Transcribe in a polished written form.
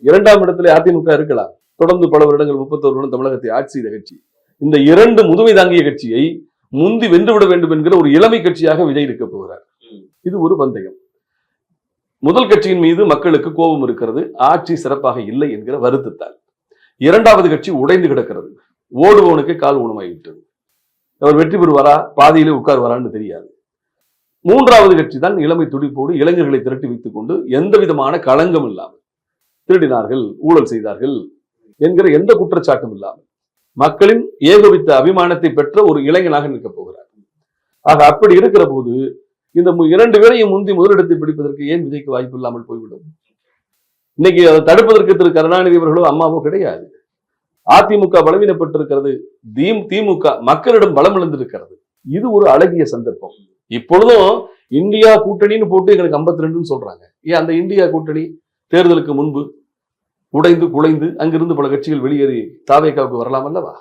இரண்டாம் இடத்துல அதிமுக இருக்கலாம். தொடர்ந்து பல வருடங்கள் 31 வருடம் தமிழகத்தை ஆட்சி செய்த கட்சி. இந்த இரண்டு முதுமை தாங்கிய கட்சியை முந்தி வென்றுவிட வேண்டும் என்கிற ஒரு இளமை கட்சியாக விஜய் இருக்க போகிறார். இது ஒரு பந்தயம். முதல் கட்சியின் மீது மக்களுக்கு கோபம் இருக்கிறது, ஆட்சி சிறப்பாக இல்லை என்கிற வருத்தத்தால். இரண்டாவது கட்சி உடைந்து கிடக்கிறது, ஓடுபவனுக்கு கால் ஊனமாகிவிட்டது. அவர் வெற்றி பெறுவாரா, பாதியிலே உட்கார்வாரான்னு தெரியாது. மூன்றாவது கட்சி தான் இளமை துடிப்போடு இளைஞர்களை திரட்டி வைத்துக் கொண்டு எந்த விதமான களங்கம் இல்லாமல் திருடினார்கள், ஊழல் செய்தார்கள் என்கிற எந்த குற்றச்சாட்டும் இல்லாமல் மக்களின் ஏகோபித்த அபிமானத்தை பெற்ற ஒரு இளைஞனாக நிற்க போகிறார். ஆக அப்படி இருக்கிற போது இந்த இரண்டு பேரையும் முந்தி முதலிடத்தை பிடிப்பதற்கு ஏன் விஜய்க்கு வாய்ப்பு இல்லாமல் போய்விடும்? இன்னைக்கு அதை தடுப்பதற்கு திரு கருணாநிதி அவர்களோ அம்மாவோ கிடையாது. அதிமுக பலவீனப்பட்டிருக்கிறது, திமுக மக்களிடம் பலம் இழந்திருக்கிறது. இது ஒரு அழகிய சந்தர்ப்பம். இப்பொழுதும் இந்தியா கூட்டணின்னு போட்டு எங்களுக்கு 52 சொல்றாங்க. ஏன் அந்த இந்தியா கூட்டணி தேர்தலுக்கு முன்பு உடைந்து குலைந்து அங்கிருந்து பல கட்சிகள் வெளியேறி தாவேகாவுக்கு வரலாம் அல்லவா?